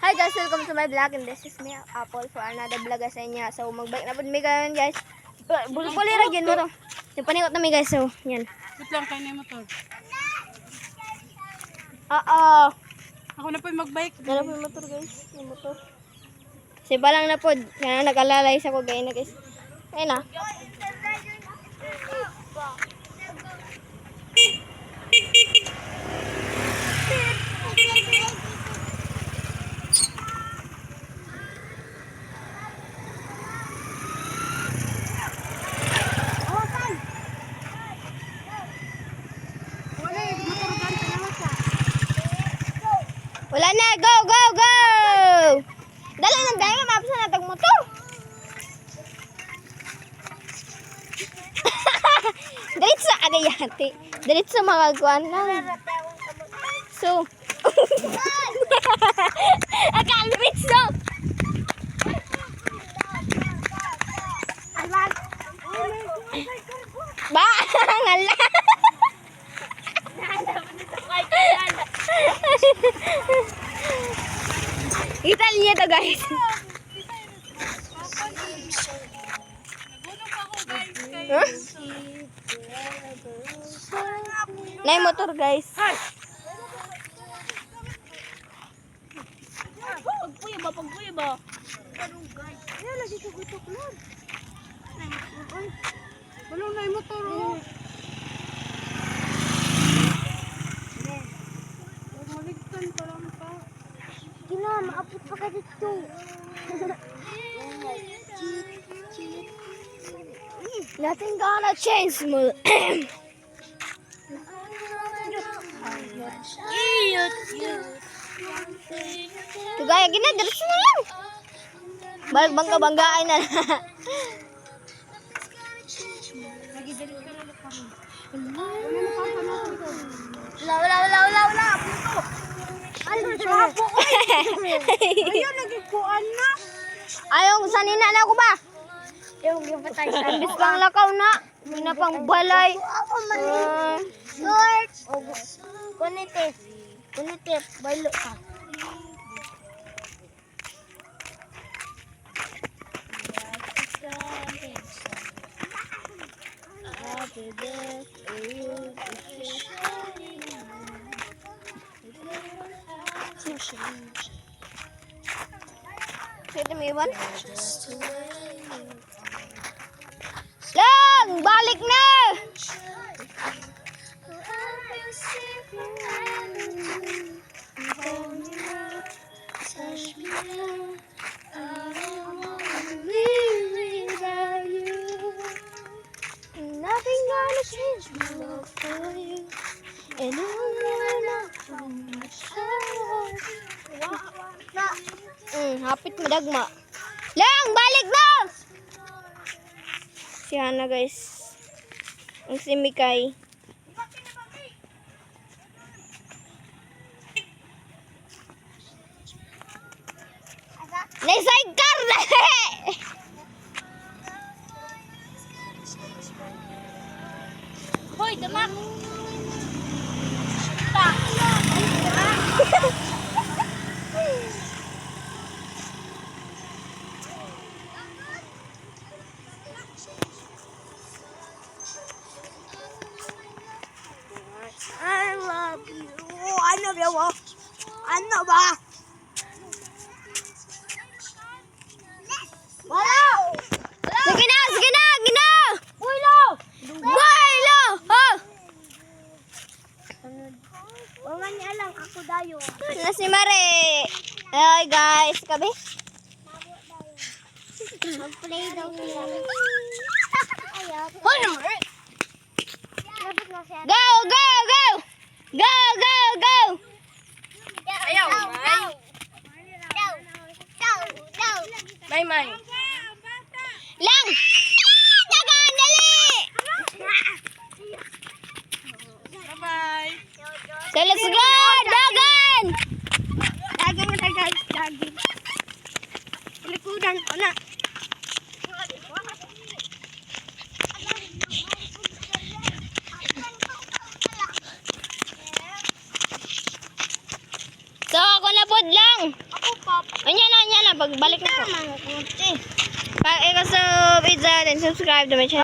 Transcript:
Hi guys, welcome to my vlog and this is me, Apple, for another vlog sa inyo. So, magbike na po mi kayo guys. Bulpuli ra gyud mo to. Yung panikot na mi guys, so, yan. Wait lang, kayo na yung motor. Oo. Ako na po yung mag-bike. Dala po yung motor guys, yung motor. Kasi balang na po, kaya nag-alalay sa ko gaya na guys. Ayun na. Wala na, go, go, go! Dala na dahil, mapasa na tag motor. Diretso agayati. Diretso makagawan lang. So, akalimit ba, ngala. Italya to guys. Huh? Nay motor guys. Pagpuya ba? Ay, lagi ko gutok lang. Balong na yung motor. Maligtan pa lang pa. Kina, maapot pa ka dito. Nothing gonna change mo. Tugaya gina, diretso na lang. Balik bangga-banggaan na. Wala. Puto. Ano siya po? Ayun, nagikuan na. Ayaw, sanina na ako ba? Yung patay sa bis pang lakaw na. May na pang balay. Short. Kunitip. Balo ka. Happy birthday. Sige, may iwan. Lang! Balik na! Nothing gonna change my love for you. And you'll never know how much I love you. Hapit madagma. Lang! Balik na! Si Hana guys. Ang si Mikay. Naisidecar na! Hoy, damak! I love you. Ano ba? Wala! Sige na! Gina! Builo! Oh! Wala niya lang ako dayo. Na si Mare. Hi guys, kabi. Mag-play daw siya. Hoy naman! Go! Ayaw, May. Lang! Dagan! Dali! Bye-bye. So let's go! Dagan! Likudan ko na. So ako na pod lang. Ako pa. pagbalik na po. Pag ikaw sa pizza, then subscribe to my channel.